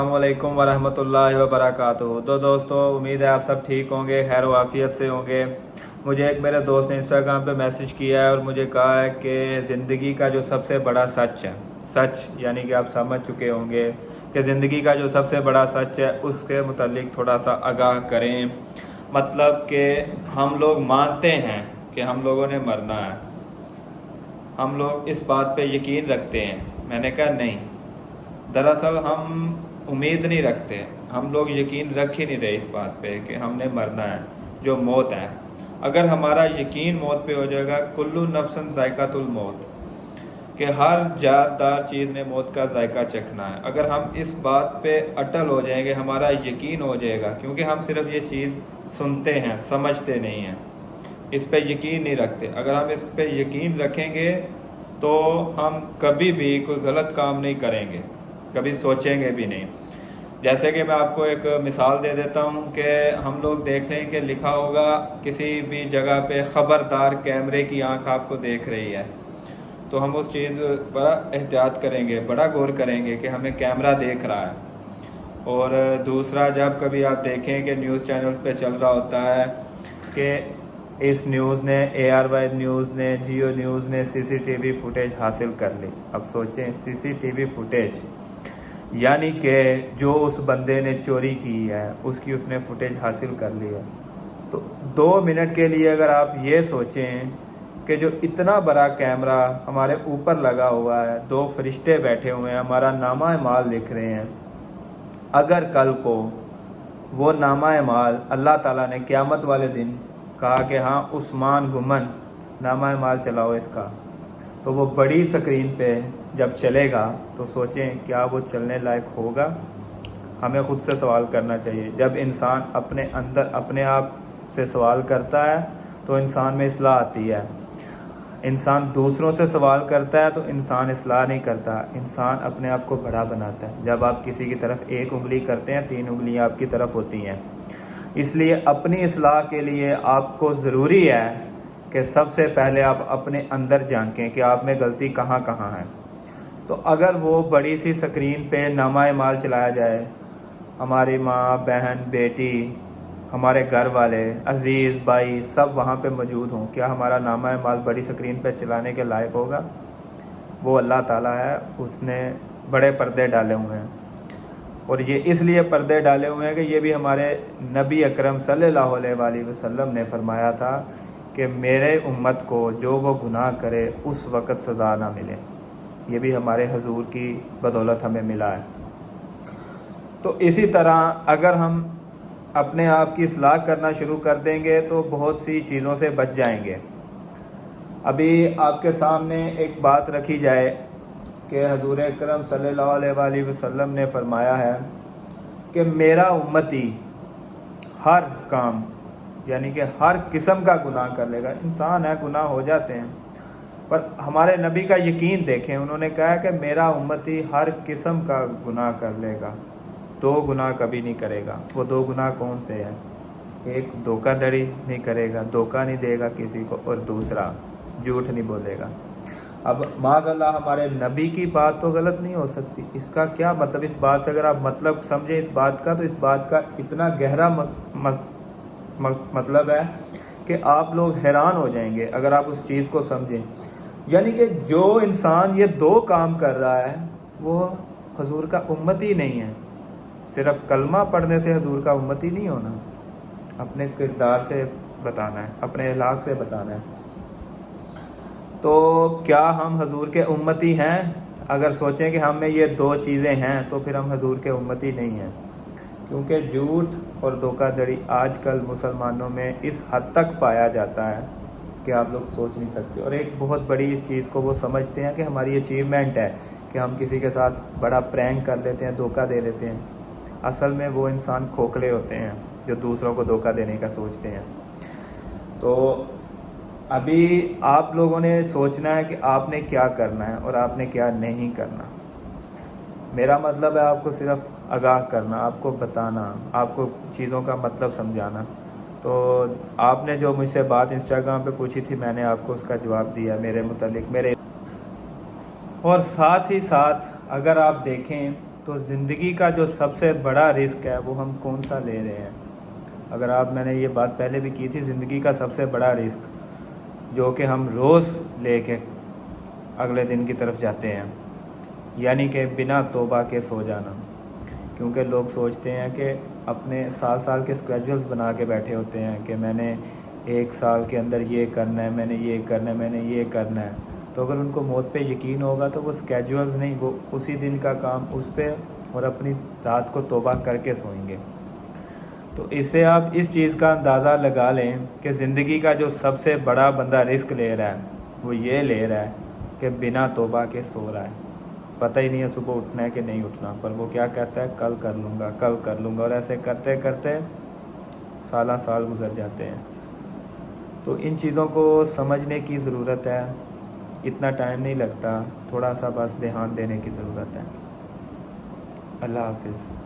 अस्सलामुअलैकुम वरहमतुल्लाहि वबरकातुहू। तो दोस्तों, उम्मीद है आप सब ठीक होंगे, खैर व आफियत से होंगे। मुझे एक मेरे दोस्त ने इंस्टाग्राम पे मैसेज किया है और मुझे कहा है कि ज़िंदगी का जो सबसे बड़ा सच है, सच यानी कि आप समझ चुके होंगे कि ज़िंदगी का जो सबसे बड़ा सच है उसके मुतालिक थोड़ा सा आगाह करें। मतलब कि हम लोग मानते हैं कि हम लोगों ने मरना है, हम लोग इस बात पे यकीन रखते हैं। मैंने कहा नहीं, दरअसल हम उम्मीद नहीं रखते, हम लोग यकीन रख ही नहीं रहे इस बात पे कि हमने मरना है, जो मौत है। अगर हमारा यकीन मौत पे हो जाएगा, कुल्लू नफ्सन ज़ायक़ातुल मौत, कि हर जानदार चीज़ ने मौत का जायका चखना है। अगर हम इस बात पे अटल हो जाएंगे, हमारा यकीन हो जाएगा, क्योंकि हम सिर्फ ये चीज़ सुनते हैं, समझते नहीं हैं, इस पे यकीन नहीं रखते। अगर हम इस पे यकीन रखेंगे तो हम कभी भी कोई गलत काम नहीं करेंगे, कभी सोचेंगे भी नहीं। जैसे कि मैं आपको एक मिसाल दे देता हूँ कि हम लोग देख रहे हैं कि लिखा होगा किसी भी जगह पे खबरदार, कैमरे की आंख आपको देख रही है, तो हम उस चीज़ बड़ा एहतियात करेंगे, बड़ा गौर करेंगे कि हमें कैमरा देख रहा है। और दूसरा, जब कभी आप देखें कि न्यूज़ चैनल्स पे चल रहा होता है कि इस न्यूज़ ने, ARY न्यूज़ ने, जियो न्यूज़ ने CCTV फुटेज हासिल कर ली। अब सोचें, CCTV फुटेज यानी कि जो उस बंदे ने चोरी की है उसकी उसने फुटेज हासिल कर ली है। तो 2 मिनट के लिए अगर आप ये सोचें कि जो इतना बड़ा कैमरा हमारे ऊपर लगा हुआ है, 2 फरिश्ते बैठे हुए हैं, हमारा नामा माल लिख रहे हैं, अगर कल को वो नामा माल अल्लाह ताला ने क़यामत वाले दिन कहा कि हाँ उस्मान गुमन नामा माल चलाओ इसका, तो वो बड़ी स्क्रीन पे जब चलेगा तो सोचें क्या वो चलने लायक होगा। हमें ख़ुद से सवाल करना चाहिए। जब इंसान अपने अंदर अपने आप से सवाल करता है तो इंसान में इस्लाह आती है। इंसान दूसरों से सवाल करता है तो इंसान इस्लाह नहीं करता, इंसान अपने आप को बड़ा बनाता है। जब आप किसी की तरफ 1 उंगली करते हैं, 3 उंगलियां आपकी तरफ होती हैं। इसलिए अपनी इस्लाह के लिए आपको ज़रूरी है कि सबसे पहले आप अपने अंदर झांकें कि आप में गलती कहाँ कहाँ है। तो अगर वो बड़ी सी स्क्रीन पे नामा माल चलाया जाए, हमारी माँ, बहन, बेटी, हमारे घर वाले, अजीज़ भाई सब वहाँ पे मौजूद हों, क्या हमारा नामा माल बड़ी स्क्रीन पे चलाने के लायक होगा? वो अल्लाह ताला है, उसने बड़े पर्दे डाले हुए हैं। और ये इसलिए पर्दे डाले हुए हैं कि ये भी हमारे नबी अकरम सल्लल्लाहु अलैहि वसल्लम ने फरमाया था कि मेरे उम्मत को जो वो गुनाह करे उस वक़्त सज़ा ना मिले। ये भी हमारे हुजूर की बदौलत हमें मिला है। तो इसी तरह अगर हम अपने आप की इस्लाह करना शुरू कर देंगे तो बहुत सी चीज़ों से बच जाएंगे। अभी आपके सामने एक बात रखी जाए कि हुजूर अकरम सल्लल्लाहु अलैहि वसल्लम ने फरमाया है कि मेरा उम्मती हर काम यानी कि हर किस्म का गुनाह कर लेगा। इंसान है, गुनाह हो जाते हैं, पर हमारे नबी का यकीन देखें, उन्होंने कहा कि मेरा उम्मती हर किस्म का गुनाह कर लेगा, 2 गुनाह कभी नहीं करेगा। वो 2 गुनाह कौन से हैं? एक, धोखाधड़ी नहीं करेगा, धोखा नहीं देगा किसी को, और दूसरा झूठ नहीं बोलेगा। अब माज़अल्लाह हमारे नबी की बात तो गलत नहीं हो सकती। इसका क्या मतलब? इस बात से अगर आप मतलब समझें इस बात का, तो इस बात का इतना गहरा मतलब है कि आप लोग हैरान हो जाएंगे अगर आप उस चीज़ को समझें। यानी कि जो इंसान ये 2 काम कर रहा है वो हुजूर का उम्मती ही नहीं है। सिर्फ कलमा पढ़ने से हुजूर का उम्मती नहीं होना, अपने किरदार से बताना है, अपने अखलाक से बताना है। तो क्या हम हुजूर के उम्मती हैं? अगर सोचें कि हम में ये 2 चीज़ें हैं तो फिर हम हुजूर के उम्मती नहीं हैं, क्योंकि झूठ और धोखाधड़ी आजकल मुसलमानों में इस हद तक पाया जाता है कि आप लोग सोच नहीं सकते। और एक बहुत बड़ी इस चीज़ को वो समझते हैं कि हमारी अचीवमेंट है कि हम किसी के साथ बड़ा प्रैंक कर लेते हैं, धोखा दे देते हैं। असल में वो इंसान खोखले होते हैं जो दूसरों को धोखा देने का सोचते हैं। तो अभी आप लोगों ने सोचना है कि आपने क्या करना है और आपने क्या नहीं करना। मेरा मतलब है आपको सिर्फ आगाह करना, आपको बताना, आपको चीज़ों का मतलब समझाना। तो आपने जो मुझसे बात इंस्टाग्राम पे पूछी थी, मैंने आपको उसका जवाब दिया मेरे मुतालिक। मेरे और साथ ही साथ अगर आप देखें تو زندگی کا جو سب سے بڑا رزق ہے وہ ہم کون سا لے رہے ہیں؟ اگر آپ، میں نے یہ بات پہلے بھی کی تھی، زندگی کا سب سے بڑا رزق جو کہ ہم روز لے کے اگلے دن کی طرف جاتے ہیں، یعنی کہ بنا توبہ کے سو جانا. کیونکہ لوگ سوچتے ہیں کہ اپنے سال کے اسکیجولز بنا کے بیٹھے ہوتے ہیں کہ میں نے 1 سال کے اندر یہ کرنا ہے، میں نے یہ کرنا ہے، میں نے یہ کرنا ہے. تو اگر ان کو موت پہ یقین ہوگا تو وہ اسکیجولز نہیں، وہ اسی دن کا کام اس پہ اور اپنی رات کو توبہ کر کے سوئیں گے. تو اس سے آپ اس چیز کا اندازہ لگا لیں کہ زندگی کا جو سب سے بڑا بندہ رزق لے رہا ہے وہ یہ لے رہا ہے کہ بنا توبہ کے سو رہا ہے. پتہ ہی نہیں ہے صبح اٹھنا ہے کہ نہیں اٹھنا، پر وہ کیا کہتا ہے، کل کر لوں گا، کل کر لوں گا، اور ایسے کرتے کرتے سال گزر جاتے ہیں. تو ان چیزوں کو سمجھنے کی ضرورت ہے. اتنا ٹائم نہیں لگتا، تھوڑا سا بس دھیان دینے کی ضرورت ہے. اللہ حافظ.